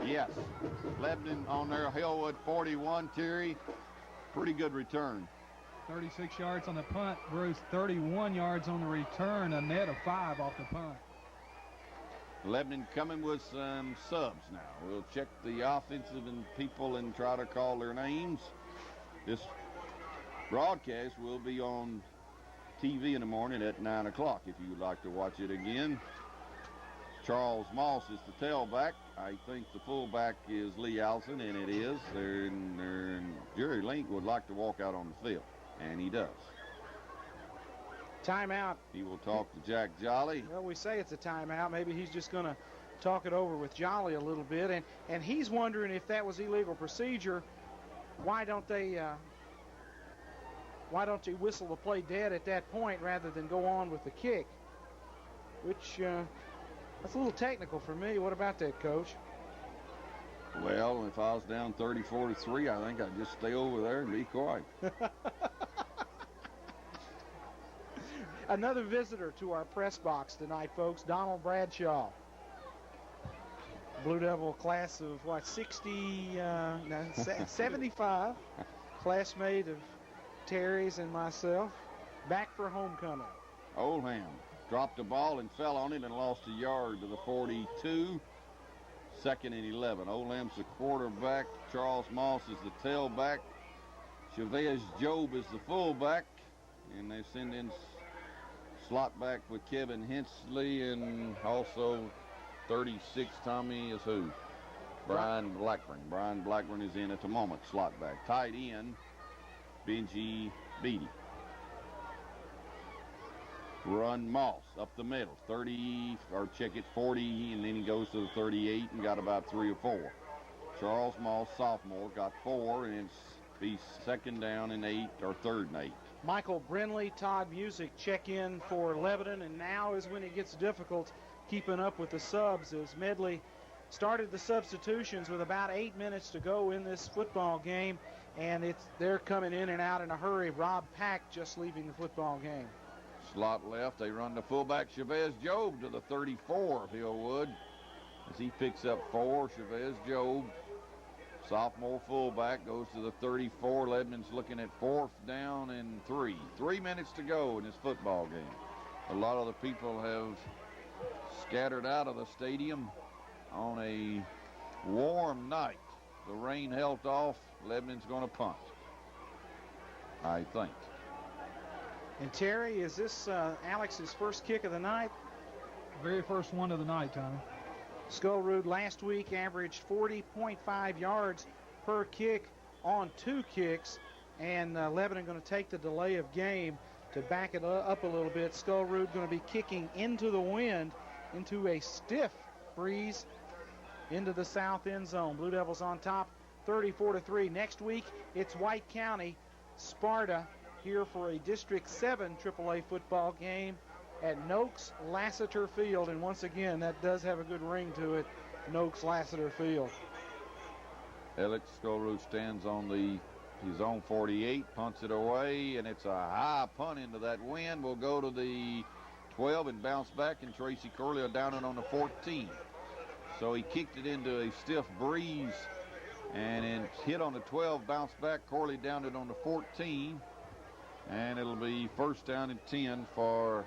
Yes. Lebanon on there, Hillwood 41, Terry. Pretty good return. 36 yards on the punt, Bruce. 31 yards on the return, a net of 5 off the punt. Lebanon coming with some subs now. We'll check the offensive and people and try to call their names. This broadcast will be on TV in the morning at 9 o'clock if you would like to watch it again. Charles Moss is the tailback. I think the fullback is Lee Allison, and it is. Jerry Link would like to walk out on the field, and he does. Timeout. He will talk to Jack Jolly. Well, we say it's a timeout. Maybe he's just going to talk it over with Jolly a little bit. And he's wondering if that was illegal procedure. Why don't they whistle the play dead at that point rather than go on with the kick? Which, that's a little technical for me. What about that, Coach? Well, if I was down 34-3, I think I'd just stay over there and be quiet. Another visitor to our press box tonight, folks, Donald Bradshaw. Blue Devil class of, 75. Classmate of Terry's and myself. Back for homecoming. Oldham dropped the ball and fell on it and lost a yard to the 42. 2nd and 11. Oldham's the quarterback. Charles Moss is the tailback. Chavez Job is the fullback. And they send in slot back with Kevin Hensley, and also 36 Tommy is who? Brian Blackburn. Brian Blackburn is in at the moment, slot back. Tight end, Benji Beatty. Run Moss up the middle, 30, or check it, 40, and then he goes to the 38 and got about 3 or 4. Charles Moss, sophomore, got 4, and it's be 2nd down and 8, or 3rd and 8. Michael Brinley, Todd Music check in for Lebanon, and now is when it gets difficult keeping up with the subs as Medley started the substitutions with about 8 minutes to go in this football game, and they're coming in and out in a hurry. Rob Pack just leaving the football game. Slot left, they run the fullback Chavez Job to the 34 of Hillwood as he picks up 4. Chavez Job, sophomore fullback, goes to the 34. Lebanon's looking at 4th down and 3. 3 minutes to go in this football game. A lot of the people have scattered out of the stadium on a warm night. The rain held off. Lebanon's going to punt, I think. And Terry, is this Alex's first kick of the night? Very first one of the night, Tommy. Skullroot last week averaged 40.5 yards per kick on 2 kicks, and Lebanon going to take the delay of game to back it up a little bit. Skullroot going to be kicking into the wind, into a stiff breeze, into the south end zone. Blue Devils on top, 34-3. Next week, it's White County, Sparta, here for a District 7 AAA football game at Noakes Lassiter Field, and once again, that does have a good ring to it, Noakes Lassiter Field. Alex Skullroot stands on his own 48, punts it away, and it's a high punt into that wind. We'll go to the 12 and bounce back, and Tracy Corley will down it on the 14. So he kicked it into a stiff breeze, and it's hit on the 12, bounced back. Corley down it on the 14, and it'll be 1st down and 10 for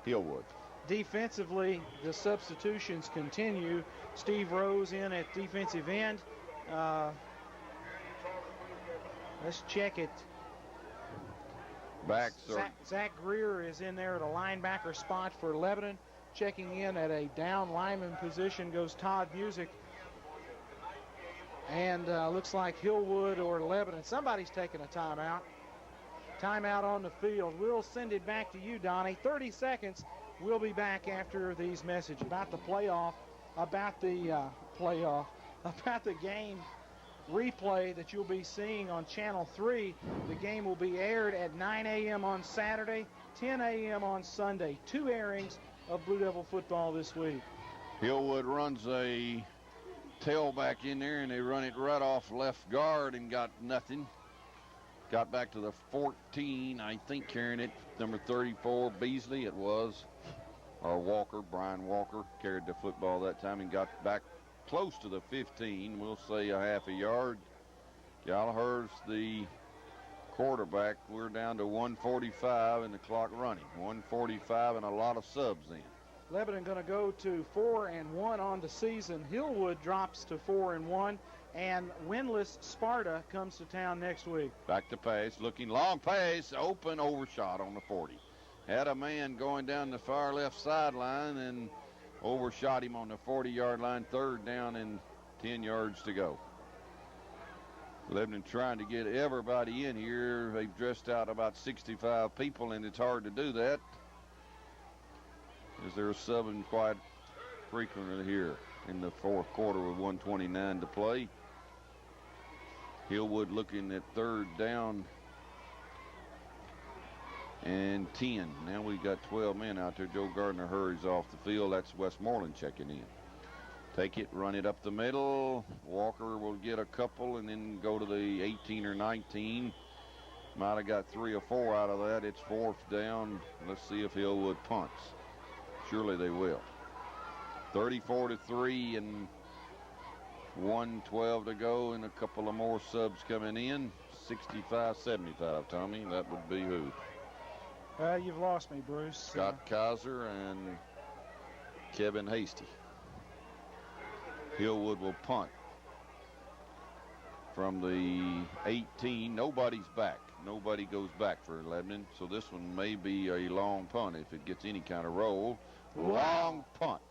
Hillwood. Defensively, the substitutions continue. Steve Rose in at defensive end. Let's check it. Back, Zach Greer is in there at a linebacker spot for Lebanon. Checking in at a down lineman position goes Todd Music. And looks like Hillwood or Lebanon. Somebody's taking a timeout. Timeout on the field. We'll send it back to you, Donnie. 30 seconds. We'll be back after these messages about the playoff, about the game replay that you'll be seeing on Channel 3. The game will be aired at 9 a.m. on Saturday, 10 a.m. on Sunday. 2 airings of Blue Devil football this week. Hillwood runs a tailback in there, and they run it right off left guard and got nothing. Got back to the 14, I think, carrying it, number 34, Beasley it was. or Walker, Brian Walker, carried the football that time and got back close to the 15. We'll say a half a yard. Gallagher's the quarterback. We're down to 1:45 and the clock running. 1:45 and a lot of subs in. Lebanon going to go to 4-1 on the season. Hillwood drops to 4-1, and winless Sparta comes to town next week. Back to pass, looking long pass, open overshot on the 40. Had a man going down the far left sideline and overshot him on the 40-yard line. 3rd down and 10 yards to go. Lebanon trying to get everybody in here. They've dressed out about 65 people, and it's hard to do that, as they're subbing quite frequently here in the 4th quarter with 1:29 to play. Hillwood looking at 3rd down and 10. Now we got 12 men out there. Joe Gardner hurries off the field. That's Westmoreland checking in. Take it, run it up the middle. Walker will get a couple and then go to the 18 or 19. Might have got 3 or 4 out of that. It's 4th down. Let's see if Hillwood punts. Surely they will. 34-3 and 1:12 to go, and a couple of more subs coming in. 65-75, Tommy. That would be who? You've lost me, Bruce. Scott Kaiser and Kevin Hasty. Hillwood will punt from the 18. Nobody's back. Nobody goes back for Lebanon, so this one may be a long punt if it gets any kind of roll. Wow. Long punt.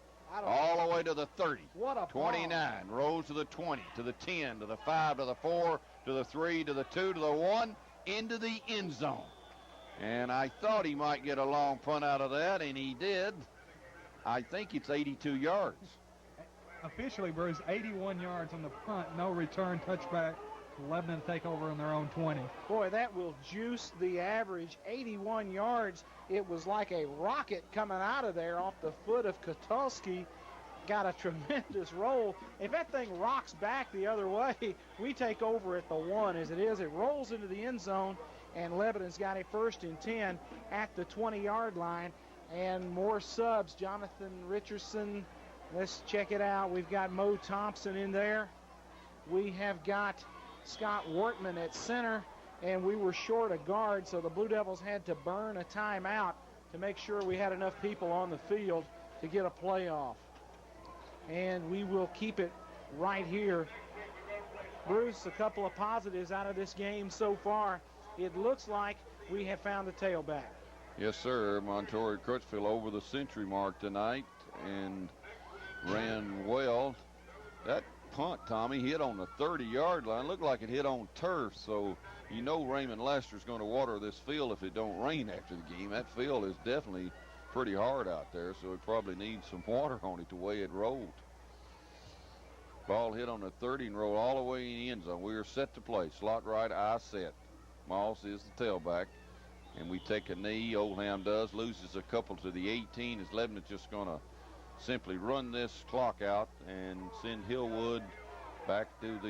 All the way to the 30. What a 29. Rolls to the 20, to the 10, to the 5, to the 4, to the 3, to the 2, to the 1, into the end zone. And I thought he might get a long punt out of that, and he did. I think it's 82 yards. Officially, Bruce, 81 yards on the punt, no return, touchback. Lebanon take over on their own 20. Boy, that will juice the average. 81 yards. It was like a rocket coming out of there off the foot of Kotulski. Got a tremendous roll. If that thing rocks back the other way, we take over at the 1. As it is, it rolls into the end zone, and Lebanon's got a 1st and 10 at the 20-yard line. And more subs. Jonathan Richardson. Let's check it out. We've got Mo Thompson in there. We have got Scott Wortman at center, and we were short a guard, so the Blue Devils had to burn a timeout to make sure we had enough people on the field to get a playoff. And we will keep it right here. Bruce, a couple of positives out of this game so far. It looks like we have found the tailback. Yes, sir. Montoya Crutchfield over the century mark tonight and ran well. That punt, Tommy, hit on the 30-yard line. Looked like it hit on turf, so you know Raymond Lester's going to water this field if it don't rain after the game. That field is definitely pretty hard out there, so it probably needs some water on it the way it rolled. Ball hit on the 30 and rolled all the way in the end zone. We are set to play. Slot right, I set. Moss is the tailback, and we take a knee. Oldham does. Loses a couple to the 18 as Lebanon's just going to simply run this clock out and send Hillwood back to the